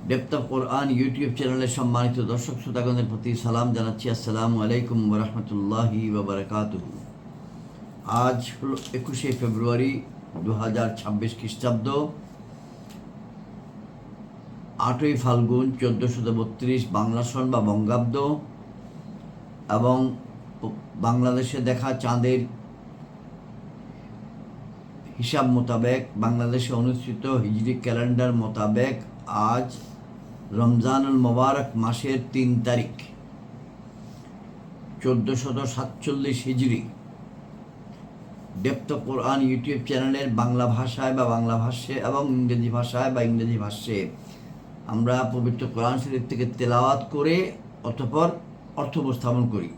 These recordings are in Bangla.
ডেপথ অফ কোরআন ইউটিউব চ্যানেলের সম্মানিত দর্শক শ্রোতাগণের প্রতি সালাম জানাচ্ছি। আসসালামু আলাইকুম ওয়া রাহমাতুল্লাহি ওয়া বারাকাতুহু। আজ হলো 21শে ফেব্রুয়ারি 2026 খ্রিস্টাব্দ, 8ই ফাল্গুন 1432 বাংলা সন বা বঙ্গাব্দ, এবং বাংলাদেশে দেখা চাঁদের হিসাব মোতাবেক, বাংলাদেশে অনুষ্ঠিত হিজরি ক্যালেন্ডার মোতাবেক আজ রমজানুল মোবারক মাসের 3 তারিখ 1447 হিজরি। ডেপথ অফ কোরআন ইউটিউব চ্যানেলের বাংলা ভাষায় বা বাংলা ভাষ্যে এবং ইংরেজি ভাষায় বা ইংরেজি ভাষ্যে আমরা পবিত্র কোরআন শরীফ থেকে তেলাওয়াত করে অতঃপর অর্থ উপস্থাপন করি।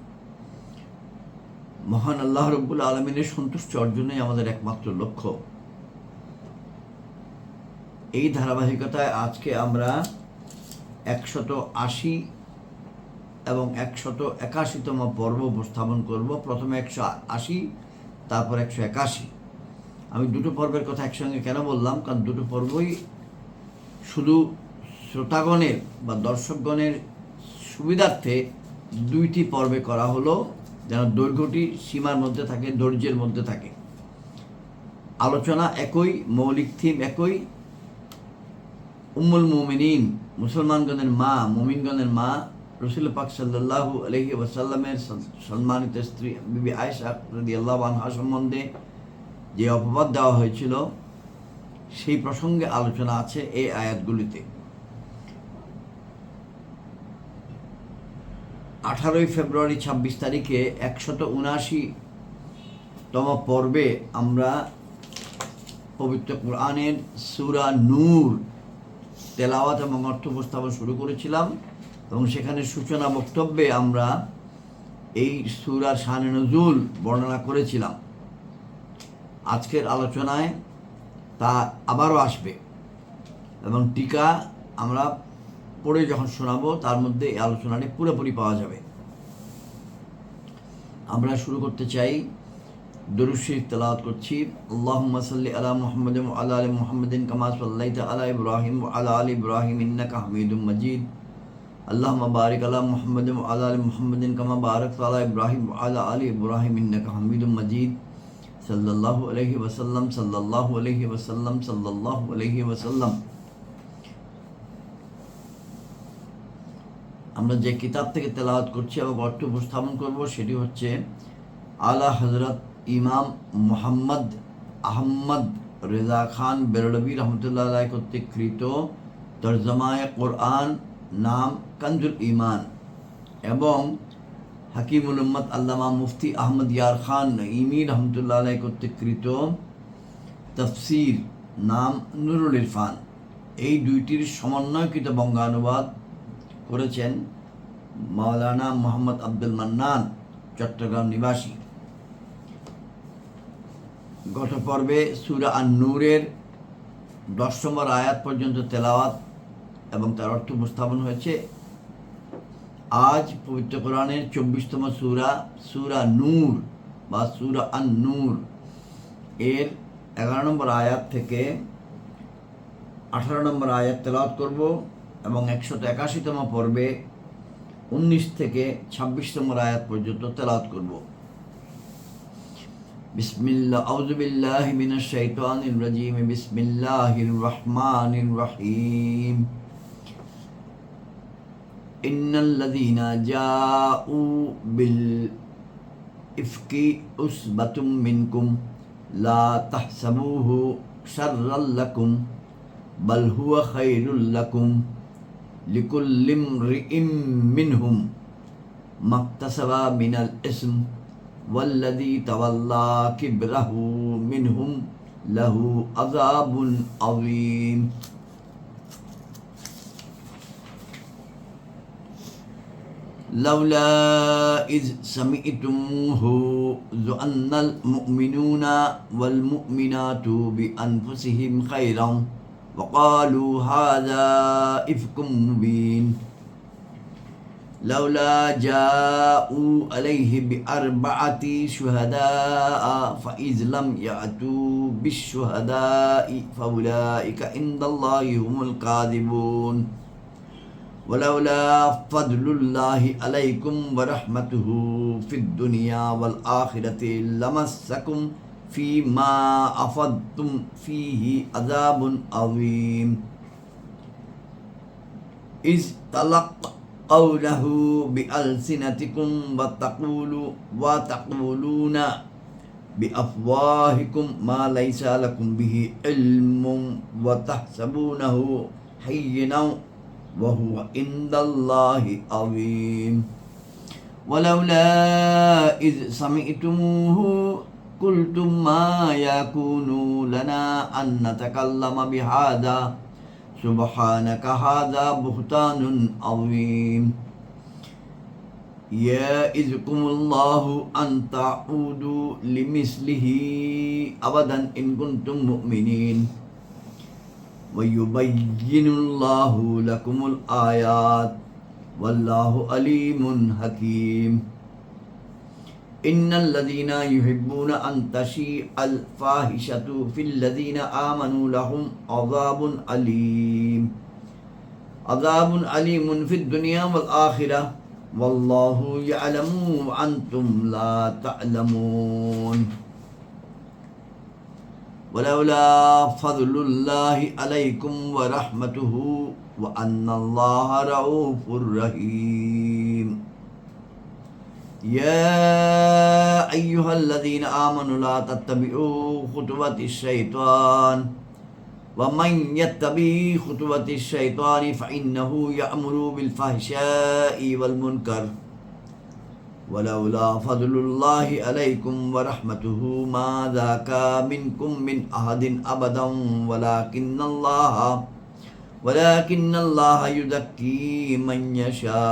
মহান আল্লাহ রব্বুল আলমিনের সন্তুষ্টি অর্জনই আমাদের একমাত্র লক্ষ্য। এই ধারাবাহিকতায় আজকে আমরা 180 এবং 181তম পর্ব উপস্থাপন করব। প্রথমে 180, তারপর 181। আমি দুটো পর্বের কথা একসঙ্গে কেন বললাম, কারণ দুটো পর্বই শুধু শ্রোতাগণের বা দর্শকগণের সুবিধার্থে দুইটি পর্বে করা হলো, যেন দৈর্ঘ্যটি সীমার মধ্যে থাকে, ধৈর্যের মধ্যে থাকে। আলোচনা একই, মৌলিক থিম একই। উম্মুল মুমিনিন, মুসলমানগণের মা, মুমিনগণের মা, রাসূল পাক সাল্লাল্লাহু আলাইহি ওয়াসাল্লামের সম্মানিত স্ত্রী বিবি আয়েশা রাদিয়াল্লাহু আনহা সম্বন্ধে যে অপবাদ দেওয়া হয়েছিল, সেই প্রসঙ্গে আলোচনা আছে এই আয়াতগুলিতে। 18ই ফেব্রুয়ারি 26 তারিখে 179তম পর্বে আমরা পবিত্র কোরআনের সূরা নূর তেলাওয়াত এবং অর্থ উপস্থাপন শুরু করেছিলাম, এবং সেখানে সূচনা বক্তব্যে আমরা এই সূরার শানে নুজুল বর্ণনা করেছিলাম। আজকের আলোচনায় তা আবারও আসবে, এবং টিকা আমরা পড়ে যখন শোনাবো তার মধ্যে এই আলোচনাটি পুরোপুরি পাওয়া যাবে। আমরা শুরু করতে চাই, দরুদ শরীফ তেলাওয়াত করছি। আল্লাহুম্মা সাল্লি আলা মুহাম্মাদিন ওয়া আলা আলি মুহাম্মাদিন কামা সাল্লাইতা আলা ইব্রাহিম ওয়া আলা আলি ইব্রাহিম ইন্নাকা হামিদুম মাজিদ। আল্লাহুম্মা বারিক আলা মুহাম্মাদিন ওয়া আলা আলি মুহাম্মাদিন কামা বারাকতা আলা ইব্রাহিম ওয়া আলা আলি ইব্রাহিম ইন্নাকা হামিদুম মাজিদ। সাল্লাল্লাহু আলাইহি ওয়াসাল্লাম, সাল্লাল্লাহু আলাইহি ওয়াসাল্লাম, সাল্লাল্লাহু আলাইহি ওয়াসাল্লাম। আমরা যে কিতাব থেকে তেলাওয়াত করছি এবং অর্থ উপস্থাপন করব সেটি হচ্ছে আলা হযরত ইমাম মুহাম্মদ আহমদ রেজা খান বেরলভী রহমতুল্লাহ আলাইহি কর্তৃক কৃত তরজমায়ে কোরআন, নাম কানজুল ঈমান, এবং হাকিমুল উম্মত আল্লামা মুফতি আহমদ ইয়ার খান নঈমী রহমতুল্লাহ আলাইহি কর্তৃক কৃত তাফসীর, নাম নুরুল ইরফান। এই দুইটির সমন্বয়কৃত বঙ্গানুবাদ করেছেন মাওলানা মোহাম্মদ আব্দুল মান্নান, চট্টগ্রাম নিবাসী। গত পর্বে সূরা আন-নূরের 10 নম্বর আয়াত পর্যন্ত তেলাওয়াত এবং তার অর্থ উপস্থাপন হয়েছে। আজ পবিত্র কোরআনের 24তম সূরা নূর বা সূরা আন-নূর এর 11 নম্বর আয়াত থেকে 18 নম্বর আয়াত তেলাওয়াত করব, এবং 181তম পর্বে 19 থেকে 26 নম্বর আয়াত পর্যন্ত তেলাওয়াত করব। বিসমিল্লাহ, আউযু বিল্লাহি মিনাশ শাইতানির রাজীম, বিসমিল্লাহির রহমানির রহিম। ইন্নাল্লাযীনা জাউ বিল ইফকি উসবাতুম মিনকুম লা তাহসাবুহু শাররাল লাকুম বাল হুয়া খায়রুল লাকুম লিকুল্লি ইমরিইম মিনহুম মাকতাসাবা মিনাল ইসম ওয়াল্লাযী তাওয়াল্লা কিবরাহু মিনহুম লাহু আযাবুন আযীম। লাউলা ইয সামি'তুমূহু যুআন্নাল মুমিনুনা ওয়াল মুমিনাতু বিআনফুসিহিম খায়রান وقالوا هذا إفك مبين لولا جاءوا عليه بأربعة شهداء فإذ لم يأتوا بالشهداء فأولئك عند الله هم الكاذبون। ওয়ালাউলা ফাদলুল্লাহি আলাইকুম ওয়া রাহমাতুহু ফিদ দুনিয়া ওয়াল আখিরাতি লামাসসাকুম ফীমা আফাদতুম ফীহি আযাবুন আযীম ইজ তালাক্কাউনাহু বিআলসিনাতিকুম ওয়া তাকুলুনা বিআফওয়াহিকুম মা লাইসা লাকুম বিহি ইলমুন ওয়া তাহসাবুনাহু হায়্যিনাও ওয়া হুয়া ইনদাল্লাহি আযীম ওয়ালাউলা ইয সামি'তুমূহু কুলতুম মা ইয়াকুনু লানা আন নাতাকাল্লামা বিহাযা সুবহানাকা হাযা বুহতানুন আযীম ইয়াইযুকুমুল্লাহু আন তাউদু লিমিসলিহি আবাদান ইন কুনতুম মুমিনিন ওয়া ইউবায়্যিনুল্লাহু লাকুমুল আয়াত ওয়াল্লাহু আলীমুন হাকীম ইন্নাল্লাযীনা ইউহিব্বুনা আন তাশীআল ফাহিশাতু ফিল্লাযীনা আমানু লাহুম আযাবুন আলীমুন ফিদ দুনিয়া ওয়াল আখিরাহ ওয়াল্লাহু ইয়া'লামু ওয়া আনতুম লা তা'লামুন ওয়ালাউলা ফাদলুল্লাহি আলাইকুম ওয়া রাহমাতুহু ওয়া আন্নাল্লাহা রাউফুর রহিম ইয়া আইয়ুহাল্লাযীনা আমানু লা তাত্তাবিউ খুতুওয়াতিশ শাইতান ওয়া মান ইয়াত্তাবি খুতুওয়াতিশ শাইতানি ফাইন্নাহু ইয়া'মুরু বিল ফাহশাই ওয়াল মুনকার ওয়ালাউলা ফাদলুল্লাহি আলাইকুম ওয়া রাহমাতুহু মা যাকা মিনকুম মিন আহাদিন আবাদান ওয়ালাকিন্নাল্লাহা ইউযাক্কি মান ইয়াশা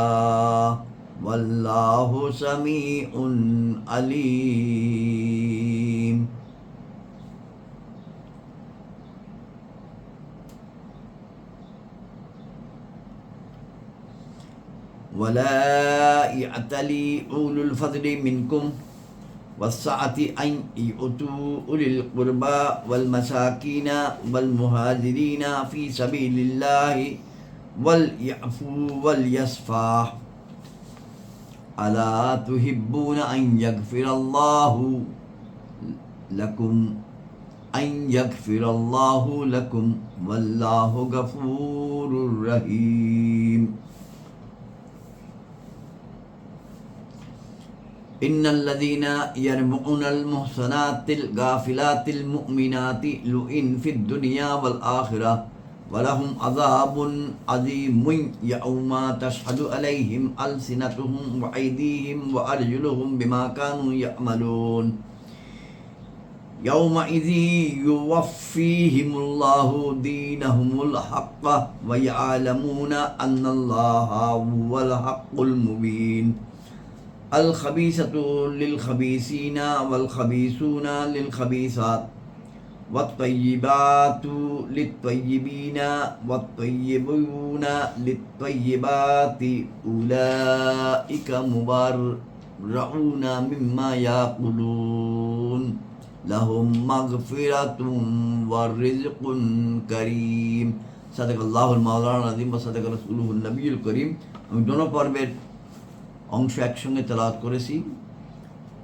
ওয়াল্লাহু সামিউন আলীম ولا يعتلي أولو الفضل منكم والسعة أن يؤتوا أولي القربى والمساكين والمهاجرين في سبيل الله وليعفوا وليصفحوا ألا تحبون أن يغفر الله لكم والله غفور رحيم ইন্নাল্লাযীনা ইয়ারমুনাল মুহসানাতিল গাফিলাতিল মুমিনাতি লুইন ফিদ দুনিয়া ওয়াল আখিরাহ ওয়া লাহুম আযাবুন আযীমুন ইয়াউমা তাশহাদু আলাইহিম আলসিনাতুহুম ওয়া আইদীহিম ওয়া আরজুলুহুম বিমা কানু ইয়া'মালুন ইয়াউমাইযি ইউওয়াফফীহিমুল্লাহু দীনাহুমুল হাক্কা ওয়া ইয়া'লামুনা আন্নাল্লাহা হুয়াল হাক্কুল মুবিন الخبيثة للخبيثين والخبيثون للخبيثات والطيبات للطيبين والطيبون للطيبات أولئك مبرؤون مما يقولون لهم مغفرة ورزق كريم صدق الله المولانا العظيم وصدق رسوله النبي الكريم আমি দোনো পর্বের অংশ একসঙ্গে তেলাওয়াত করেছি,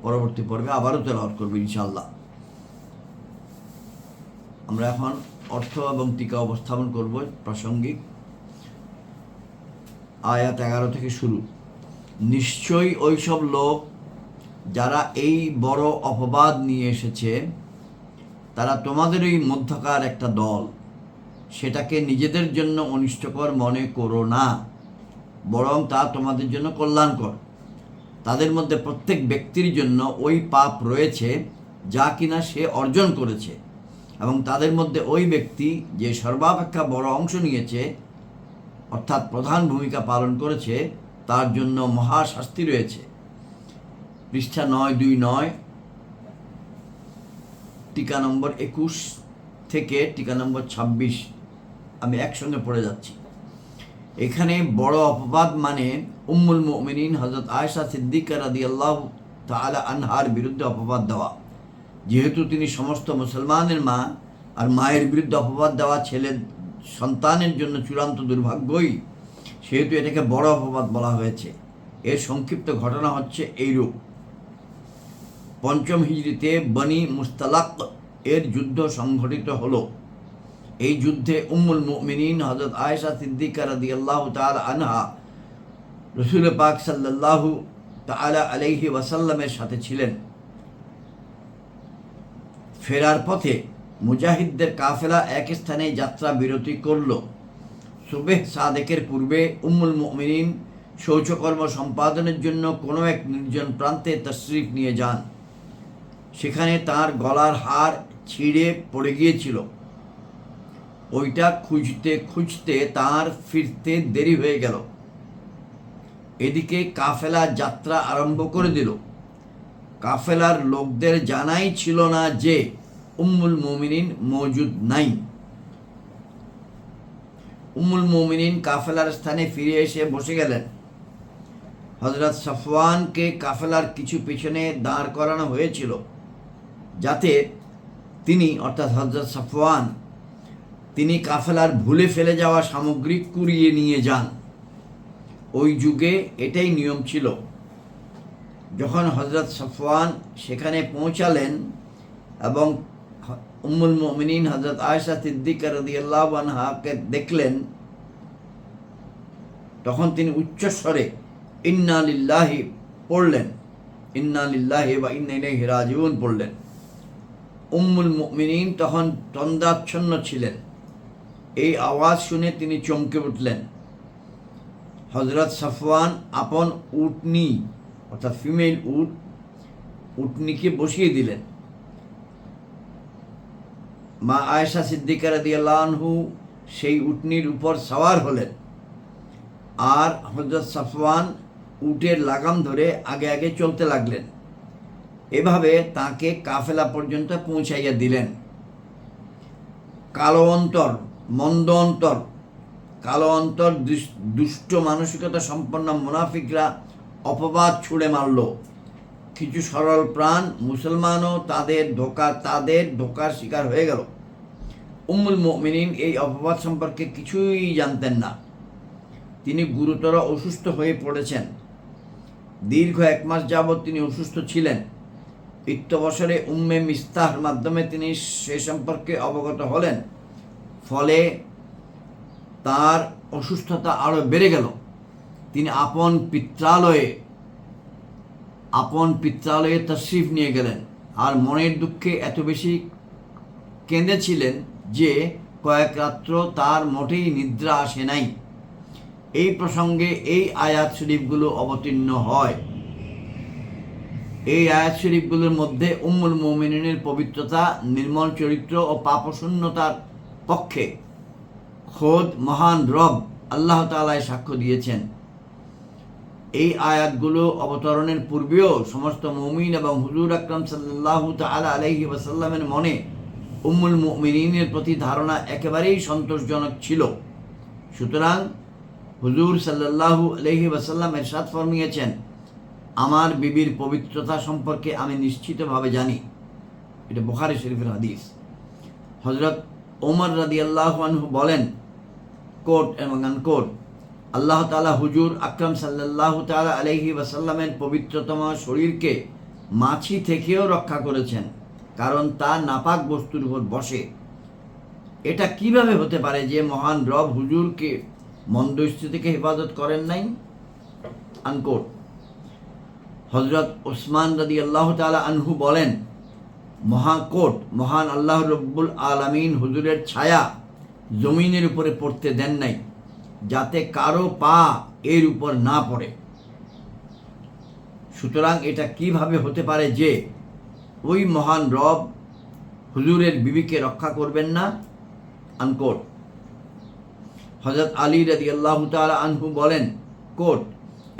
পরবর্তী পর্বে আবারও তেলাওয়াত করব ইনশাআল্লাহ। আমরা এখন অর্থ এবং টিকা উপস্থাপন করব প্রাসঙ্গিক আয়াত 11 থেকে শুরু। নিশ্চয়ই ওইসব লোক যারা এই বড় অপবাদ নিয়ে এসেছে তারা তোমাদেরই মধ্যকার একটা দল, সেটাকে নিজেদের জন্য অনিষ্টকর মনে করো না, বরং তা তোমাদের জন্য কল্যাণকর। তাদের মধ্যে প্রত্যেক ব্যক্তির জন্য ওই পাপ রয়েছে যা কিনা সে অর্জন করেছে, এবং তাদের মধ্যে ওই ব্যক্তি যে সর্বাপেক্ষা বড় অংশ নিয়েছে অর্থাৎ প্রধান ভূমিকা পালন করেছে তার জন্য মহাশাস্তি রয়েছে। পৃষ্ঠা 929 টিকা নম্বর 21 থেকে টিকা নম্বর 26 আমি একসঙ্গে পড়ে যাচ্ছি। এখানে বড় অপবাদ মানে উম্মুল মুমিনিন হযরত আয়েশা সিদ্দিকা রাদিয়াল্লাহু তাআলা আনহার বিরুদ্ধে অপবাদ দেওয়া। যেহেতু তিনি সমস্ত মুসলমানের মা, আর মায়ের বিরুদ্ধে অপবাদ দেওয়া ছেলে সন্তানের জন্য চূড়ান্ত দুর্ভাগ্যই, সেহেতু এটাকে বড় অপবাদ বলা হয়েছে। এর সংক্ষিপ্ত ঘটনা হচ্ছে এইরূপ। ৫ম হিজরিতে বনি মুস্তালাক এর যুদ্ধ সংঘটিত হলো। এই যুদ্ধে উম্মুল মুমিনিন হযরত আয়েশা সিদ্দিকা রাদিয়াল্লাহু তাআলা আনহা রাসূল পাক সাল্লাল্লাহু তাআলা আলাইহি ওয়াসাল্লামের সাথে ছিলেন। ফেরার পথে মুজাহিদদের কাফেলা এক স্থানে যাত্রা বিরতি করল। সুবহ সাদেকের পূর্বে উম্মুল মুমিনিন শৌচকর্ম সম্পাদনের জন্য কোনো এক নির্জন প্রান্তে তশরিফ নিয়ে যান। সেখানে তার গলার হার ছিঁড়ে পড়ে গিয়েছিল। ওইটা খুঁজতে খুঁজতে তার ফিরতে দেরি হয়ে গেল। এদিকে কাফেলা যাত্রা আরম্ভ করে দিল। কাফেলার লোকদের জানাই ছিল না যে উম্মুল মুমিনিন মজুদ নাই। উম্মুল মুমিনিন কাফেলার স্থানে ফিরে এসে বসে গেলেন। হযরত সফওয়ানকে কাফেলার কিছু পিছনে দাঁড় করানো হয়েছিল, যাতে তিনি অর্থাৎ হযরত সফওয়ান তিনি কাফেলার ভুলে ফেলে যাওয়া সামগ্রী কুড়িয়ে নিয়ে যান। ওই যুগে এটাই নিয়ম ছিল। যখন হযরত সফওয়ান সেখানে পৌঁছালেন এবং উম্মুল মুমিনিন হযরত আয়েশা সিদ্দিকা রাদিয়াল্লাহু আনহাকে দেখলেন, তখন তিনি উচ্চস্বরে ইন্না লিল্লাহি পড়লেন, ইন্না লিল্লাহি ওয়া ইন্না ইলাইহি রাজিউন পড়লেন। উম্মুল মুমিনিন তখন তন্দ্রাচ্ছন্ন ছিলেন। এই আওয়াজ শুনে তিনি চমকে উঠলেন। হযরত সফওয়ান আপন উটনি অর্থাৎ ফিমেল উটনিকে বসিয়ে দিলেন। মা আয়েশা সিদ্দিকা রাদিয়াল্লাহু আনহু সেই উটনির উপর সওয়ার হলেন, আর হযরত সফওয়ান উটের লাগাম ধরে আগে আগে চলতে লাগলেন। এভাবে তাকে কাফেলা পর্যন্ত পৌঁছাইয়া দিলেন। কালো অন্তর, মন্দ অন্তর, কালো অন্তর দুষ্ট মানসিকতা সম্পন্ন মুনাফিকরা অপবাদ ছুড়ে মারল। কিছু সরল প্রাণ মুসলমানও তাদের ধোকার শিকার হয়ে গেল। উম্মুল মুমিনিন এই অপবাদ সম্পর্কে কিছুই জানতেন না। তিনি গুরুতর অসুস্থ হয়ে পড়েছেন। দীর্ঘ 1 মাস যাবৎ তিনি অসুস্থ ছিলেন। ইত্যবসরে উম্মে মিস্তাহর মাধ্যমে তিনি সে সম্পর্কে অবগত হলেন। ফলে তার অসুস্থতা আরও বেড়ে গেল। তিনি আপন পিত্রালয়ে তশরিফ নিয়ে গেলেন, আর মনের দুঃখে এত বেশি কেঁদেছিলেন যে কয়েক রাত্র তার মোটেই নিদ্রা আসে নাই। এই প্রসঙ্গে এই আয়াত শরীফগুলো অবতীর্ণ হয়। এই আয়াত শরীফগুলোর মধ্যে উম্মুল মুমিনিনের পবিত্রতা, নির্মল চরিত্র ও পাপশূন্যতার পক্ষে খোদ মহান রব আল্লাহ তাআলাই সাক্ষ্য দিয়েছেন। এই আয়াতগুলো অবতরণের পূর্বেও সমস্ত মুমিন এবং হুজুর আকরাম সাল্লাল্লাহু তাআলা আলাইহি ওয়াসাল্লামের মনে উম্মুল মুমিনিনের প্রতি ধারণা একেবারেই সন্তোষজনক ছিল। সুতরাং হুজুর সাল্লাল্লাহু আলাইহি ওয়াসাল্লাম ইরশাদ ফরমিয়েছেন, আমার বিবির পবিত্রতা সম্পর্কে আমি নিশ্চিতভাবে জানি। এটা বুখারী শরীফের হাদিস। হযরত ওমর রাদিয়াল্লাহু আনহু বলেন, কোট এবং আনকোট, আল্লাহ তাআলা হুজুর আকরাম সাল্লাল্লাহু তাআলা আলাইহি ওয়াসাল্লামের পবিত্রতম শরীরকে মাছি থেকেও রক্ষা করেছেন, কারণ তা নাপাক বস্তুর উপর বসে। এটা কিভাবে হতে পারে যে মহান রব হুজুরকে মন্দ স্ত্রী থেকে হেফাজত করেন নাই? আনকোট। হযরত ওসমান রাদিয়াল্লাহু তাআলা আনহু বলেন, মহান আল্লাহ রব্বুল আলামিন হুজুরের ছায়া জমিনের উপরে পড়তে দেন নাই, যাতে কারো পা এর উপর না পড়ে। সুতরাং এটা কিভাবে হতে পারে যে ওই মহান রব হুজুরের বিবিকে রক্ষা করবেন না? আনকোট। হযরত আলী রাদিয়াল্লাহু তাআলা আনহু বলেন, কোট,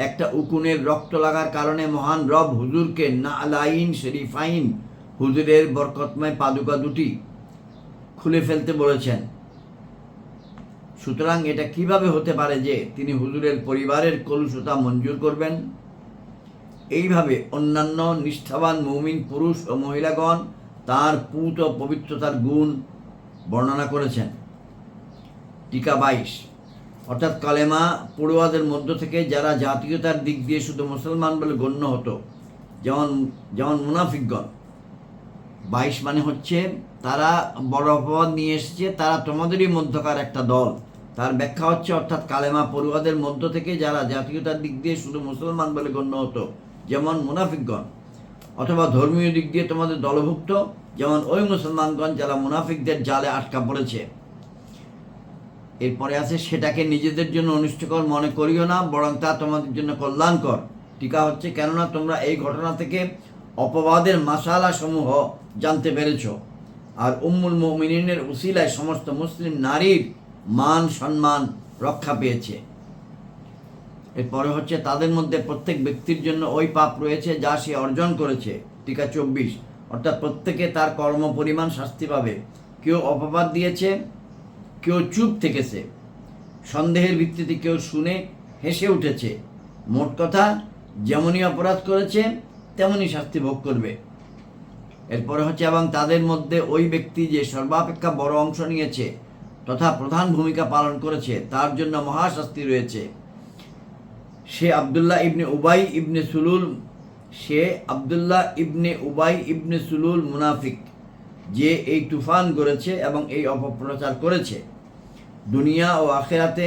একটা উকুনের রক্ত লাগার কারণে মহান রব হুজুরকে নালাইন শরীফাইন, হুজুরের বরকতময় পাদুকা দুটি খুলে ফেলতে বলেছেন। সুতরাং এটা কিভাবে হতে পারে যে তিনি হুজুরের পরিবারের কলুষতা মঞ্জুর করবেন? এইভাবে অন্যান্য নিষ্ঠাবান মুমিন পুরুষ ও মহিলাগণ তার পুত ও পবিত্রতার গুণ বর্ণনা করেছেন। টিকা 22। অর্থাৎ কালেমা পড়ুয়াদের মধ্য থেকে যারা জাতীয়তার দিক দিয়ে শুধু মুসলমান বলে গণ্য হতো, যেমন যেমন মুনাফিকগণ। 22 মানে হচ্ছে তারা বড় অপবাদ নিয়ে এসেছে, তারা তোমাদেরই মধ্যকার একটা দল। তার ব্যাখ্যা হচ্ছে অর্থাৎ কালেমা পড়ুয়াদের মধ্য থেকে যারা জাতীয়তার দিক দিয়ে শুধু মুসলমান বলে গণ্য হতো, যেমন মুনাফিকগণ, অথবা ধর্মীয় দিক দিয়ে তোমাদের দলভুক্ত, যেমন ওই মুসলমানগণ যারা মুনাফিকদের জালে আটকা পড়েছে। এরপরে আছে, সেটাকে নিজেদের জন্য অনিষ্টকর মনে করিও না, বরং তা তোমাদের জন্য কল্যাণকর। টিকা হচ্ছে, কেননা তোমরা এই ঘটনা থেকে অপবাদের মাসালা সমূহ জানতে পেরেছ, আর উম্মুল মুমিনিনের উসিলায় সমস্ত মুসলিম নারীর মান সম্মান রক্ষা পেয়েছে। এরপরে হচ্ছে, তাদের মধ্যে প্রত্যেক ব্যক্তির জন্য ওই পাপ রয়েছে যা সে অর্জন করেছে। টিকা 24, অর্থাৎ প্রত্যেকে তার কর্ম পরিমাণ শাস্তি পাবে। কেউ অপবাদ দিয়েছে, কেউ চুপ থেকেছে, সন্দেহের ভিত্তিতে কেউ শুনে হেসে উঠেছে। মোট কথা, যেমনই অপরাধ করেছে তেমনই শাস্তি ভোগ করবে। এরপরে হচ্ছে, এবং তাদের মধ্যে ওই ব্যক্তি যে সর্বাপেক্ষা বড় অংশ নিয়েছে তথা প্রধান ভূমিকা পালন করেছে তার জন্য মহাশাস্তি রয়েছে। সে আবদুল্লাহ ইবনে সুলুল মুনাফিক, যে এই তুফান গড়েছে এবং এই অপপ্রচার করেছে। দুনিয়া ও আখেরাতে,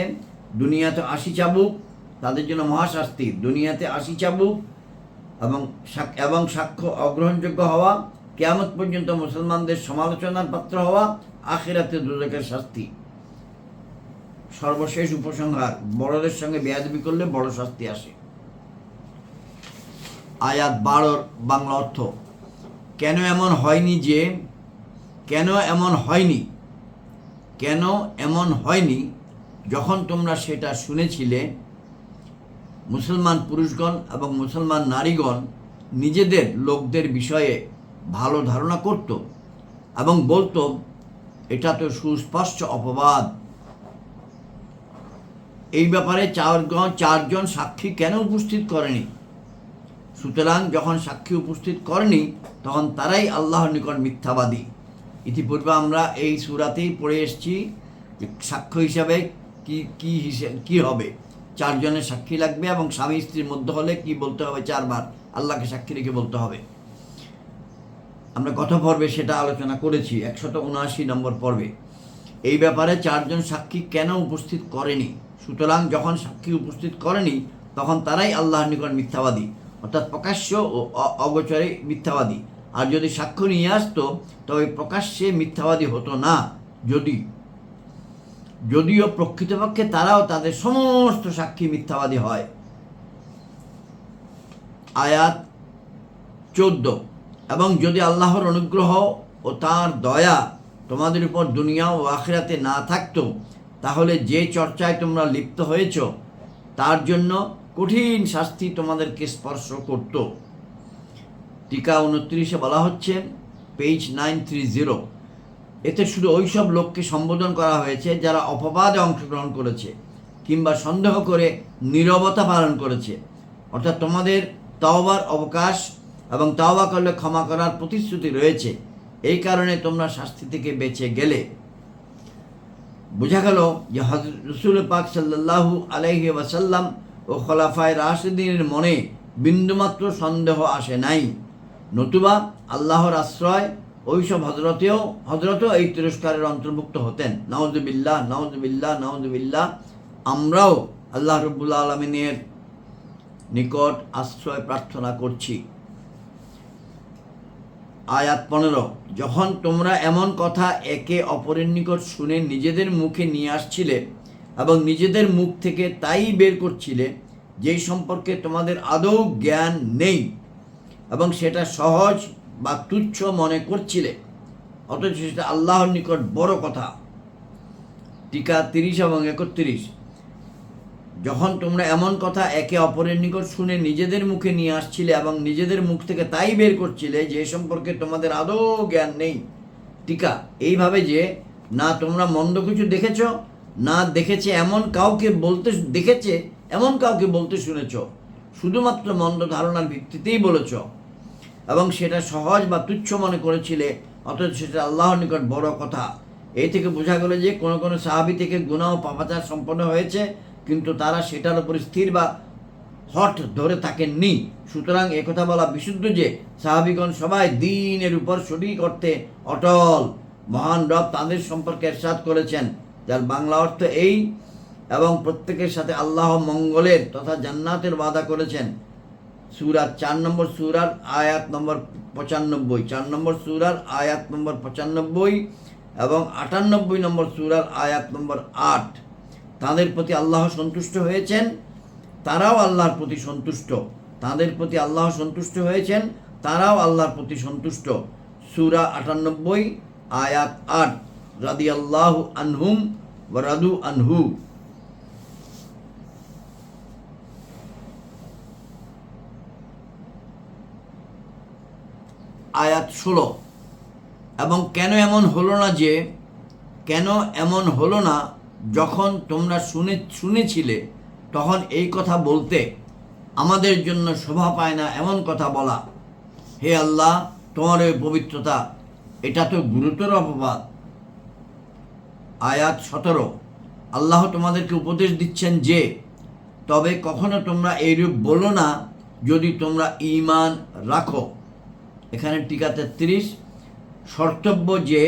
দুনিয়াতে 80 চাবুক, তাদের জন্য মহাশাস্তি। দুনিয়াতে 80 চাবুক এবং সাক্ষ্য অগ্রহণযোগ্য হওয়া, কিয়ামত পর্যন্ত মুসলমানদের সমালোচনার পাত্র হওয়া, আখিরাতে দোজখের শাস্তি। সর্বশেষ উপসংহার, বড়দের সঙ্গে বেয়াদবি করলে বড় শাস্তি আসে। আয়াত 12 বাংলা অর্থ, কেন এমন হয়নি যখন তোমরা সেটা শুনেছিলে, মুসলমান পুরুষগণ এবং মুসলমান নারীগণ নিজেদের লোকদের বিষয়ে ভালো ধারণা করত এবং বলতো, এটা তো সুস্পষ্ট অপবাদ। এই ব্যাপারে চারজন সাক্ষী কেন উপস্থিত করেনি? সুতরাং যখন সাক্ষী উপস্থিত করেনি তখন তারাই আল্লাহর নিকট মিথ্যাবাদী। ইতিপূর্বে আমরা এই সূরাতেই পড়ে এসেছি যে সাক্ষ্য হিসাবে কি হবে, 4 জনের সাক্ষী লাগবে, এবং স্বামী স্ত্রীর মধ্যে হলে কি বলতে হবে? 4 বার আল্লাহকে সাক্ষী রেখে বলতে হবে। আমরা গত পর্বে সেটা আলোচনা করেছি, 179 নম্বর পর্বে। এই ব্যাপারে 4 জন সাক্ষী কেন উপস্থিত করেনি? সুতরাং যখন সাক্ষী উপস্থিত করেনি তখন তারাই আল্লাহর নিকট মিথ্যাবাদী, অর্থাৎ প্রকাশ্য ও অগোচরে মিথ্যাবাদী। আর যদি সাক্ষ্য নিয়ে আসতো তবে প্রকাশ্যে মিথ্যাবাদী হতো না, যদিও প্রকৃতপক্ষে তারাও তাদের সমস্ত সাক্ষী মিথ্যাবাদী হয়। আয়াত 14, এবং যদি আল্লাহর অনুগ্রহ ও তার দয়া তোমাদের উপর দুনিয়া ও আখিরাতে না থাকতো, তাহলে যে চর্চায় তোমরা লিপ্ত হয়েছ তার জন্য কঠিন শাস্তি তোমাদেরকে স্পর্শ করত। টিকা 29 বলা হচ্ছে, পেজ 930, এতে শুধু ওই সব লোককে সম্বোধন করা হয়েছে যারা অপবাদে অংশগ্রহণ করেছে কিংবা সন্দেহ করে নীরবতা পালন করেছে। অর্থাৎ তোমাদের তাওবার অবকাশ এবং তাওবা করলে ক্ষমা করার প্রতিশ্রুতি রয়েছে, এই কারণে তোমরা শাস্তি থেকে বেঁচে গেলে। বোঝা গেল যে হযরত রাসূল পাক সাল্লাল্লাহু আলাইহি ওয়াসাল্লাম ও খোলাফায়ে রাশিদিনের মনে বিন্দুমাত্র সন্দেহ আসে নাই, নতুবা আল্লাহর আশ্রয় ওইসব হজরতও এই তিরস্কারের অন্তর্ভুক্ত হতেন। নাউযুবিল্লাহ, নাউযুবিল্লাহ, নাউযুবিল্লাহ। আমরাও আল্লাহ রাব্বুল আলামিনের নিকট আশ্রয় প্রার্থনা করছি। আয়াত 15, যখন তোমরা এমন কথা একে অপরের নিকট শুনে নিজেদের মুখে নিয়ে আসছিলে এবং নিজেদের মুখ থেকে তাই বের করছিলে যেই সম্পর্কে তোমাদের আদৌ জ্ঞান নেই, এবং সেটা সহজ বা তুচ্ছ মনে করছিলে, অথচ সেটা আল্লাহর নিকট বড় কথা। টিকা 30 এবং 31, যখন তোমরা এমন কথা একে অপরের নিকট শুনে নিজেদের মুখে নিয়ে আসছিলে এবং নিজেদের মুখ থেকে তাই বের করছিলে যে সম্পর্কে তোমাদের আদৌ জ্ঞান নেই। টিকা, এইভাবে যে না তোমরা মন্দ কিছু দেখেছ, না দেখেছে এমন কাউকে বলতে শুনেছ, শুধুমাত্র মন্দ ধারণার ভিত্তিতেই বলেছ এবং সেটা সহজ বা তুচ্ছ মনে করেছিলে, অথচ সেটা আল্লাহর নিকট বড় কথা। এই থেকে বোঝা গেল যে কোনো কোনো সাহাবী থেকে গুনাহ ও পাপাচার সম্পন্ন হয়েছে, কিন্তু তারা সেটার উপর স্থির বা হট ধরে থাকেননি। সুতরাং একথা বলা বিশুদ্ধ যে সাহাবীগণ সবাই দ্বীনের উপর সঠিক অর্থে অটল। মহান রব তাদের সম্পর্কে ইরশাদ করেছেন, যার বাংলা অর্থ এই, এবং প্রত্যেকের সাথে আল্লাহ মঙ্গলের তথা জান্নাতের ওয়াদা করেছেন। সূরা 4 নম্বর সূরার আয়াত নম্বর 95, 4 নম্বর সূরার আয়াত নম্বর 95 এবং 98 নম্বর সূরার আয়াত নম্বর 8। তাদের প্রতি আল্লাহ সন্তুষ্ট হয়েছেন, তারাও আল্লাহর প্রতি সন্তুষ্ট। তাদের প্রতি আল্লাহ সন্তুষ্ট হয়েছেন, তারাও আল্লাহর প্রতি সন্তুষ্ট। সূরা 98 আয়াত 8, রাদিয়াল্লাহু আনহুম ওয়া রাদু আনহু। আয়াত 16, এবং কেন এমন হলো না যখন তোমরা শুনেছিলে তখন এই কথা বলতে, আমাদের জন্য শোভা পায় না এমন কথা বলা। হে আল্লাহ, তোমার এই পবিত্রতা, এটা তো গুরুতর অপবাদ। আয়াত 17, আল্লাহ তোমাদেরকে উপদেশ দিচ্ছেন যে তবে কখনো তোমরা এইরূপ বলো না যদি তোমরা ঈমান রাখো। এখানে টিকা 33, শর্তব্য যে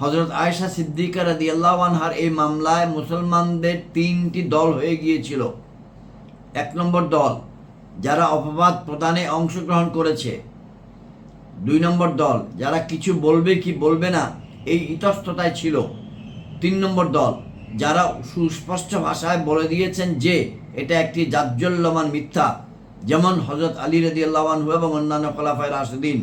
হযরত আয়েশা সিদ্দিকা রাদিয়াল্লাহু আনহার এই মামলায় মুসলমানদের 3টি দল হয়ে গিয়েছিল। 1 নম্বর দল যারা অপবাদ প্রদানে অংশগ্রহণ করেছে। 2 নম্বর দল যারা কিছু বলবে কি বলবে না এই ইতস্ততায় ছিল। 3 নম্বর দল যারা সুস্পষ্ট ভাষায় বলে দিয়েছেন যে এটা একটি জাজ্জল্যমান মিথ্যা, যেমন হযরত আলী রাদিয়াল্লাহু আনহু এবং অন্যান্য খোলাফায়ে রাশিদিন।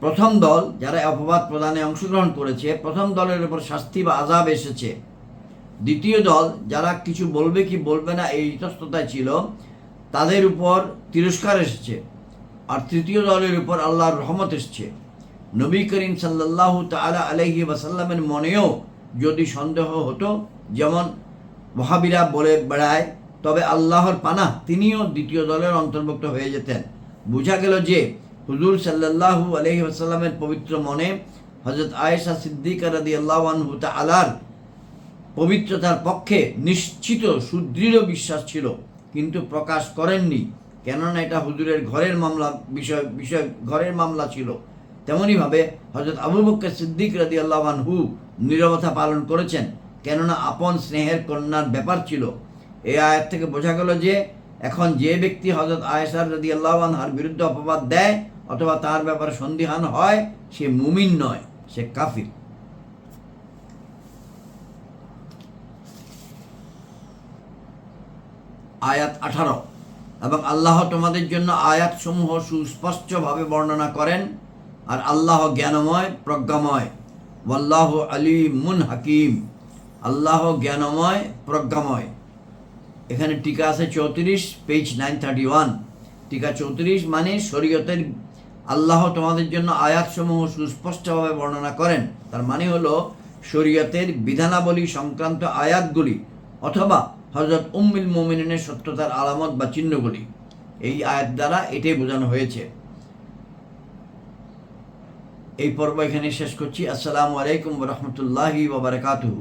প্রথম দল যারা অপবাদ প্রদানে অংশগ্রহণ করেছে, প্রথম দলের উপর শাস্তি বা আযাব এসেছে। দ্বিতীয় দল যারা কিছু বলবে কি বলবে না এই ইতস্ততায় ছিল, তাদের উপর তিরস্কার এসেছে। আর তৃতীয় দলের উপর আল্লাহর রহমত এসেছে। নবী করিম সাল্লাল্লাহু তাআলা আলাইহি ওয়াসাল্লামের মনেও যদি সন্দেহ হতো, যেমন ওয়াহাবিরা বলে বেড়ায়, তবে আল্লাহর পানাহ তিনিও দ্বিতীয় দলের অন্তর্ভুক্ত হয়ে যেতেন। বোঝা গেল যে হুজুর সাল্লাল্লাহু আলাইহি ওয়াসাল্লামের পবিত্র মনে হযরত আয়েশা সিদ্দিকা রাদিয়াল্লাহু আনহা তাআলার পবিত্রতার পক্ষে নিশ্চিত সুদৃঢ় বিশ্বাস ছিল, কিন্তু প্রকাশ করেননি, কেননা এটা হুজুরের ঘরের মামলা ছিল। তেমনিভাবে হযরত আবু বকর সিদ্দিক রাদিয়াল্লাহু আনহু নীরবতা পালন করেছেন, কেননা আপন স্নেহের কন্যার ব্যাপার ছিল। এই আয়াত থেকে বোঝা গেল যে এখন যে ব্যক্তি হযরত আয়েশা রাদিয়াল্লাহু আনহার বিরুদ্ধে অপবাদ দেয় অথবা তার ব্যাপারে সন্দিহান হয়, সে মুমিন নয়, সে কাফির। আয়াত 18, এবং আল্লাহ তোমাদের জন্য আয়াতসমূহ সুস্পষ্টভাবে বর্ণনা করেন, আর আল্লাহ জ্ঞানময় প্রজ্ঞাময়। ওয়াল্লাহু আলিমুন হাকিম। আল্লাহ জ্ঞানময় প্রজ্ঞাময়। এখানে টিকা আছে 34, পেজ 931। টিকা 34 মানে শরীয়তের আল্লাহ তোমাদের জন্য আয়াতসমূহ সুস্পষ্টভাবে বর্ণনা করেন, তার মানে হলো শরীয়তের বিধানাবলী সংক্রান্ত আয়াতগুলি অথবা হযরত উম্মুল মুমিনিনের সত্যতার আলামত বা চিহ্নগুলি। এই আয়াত দ্বারা এটাই বোঝানো হয়েছে। এই পর্ব এখানে শেষ করছি। আসসালামু আলাইকুম ওয়া রাহমাতুল্লাহি ওয়া বারাকাতুহু।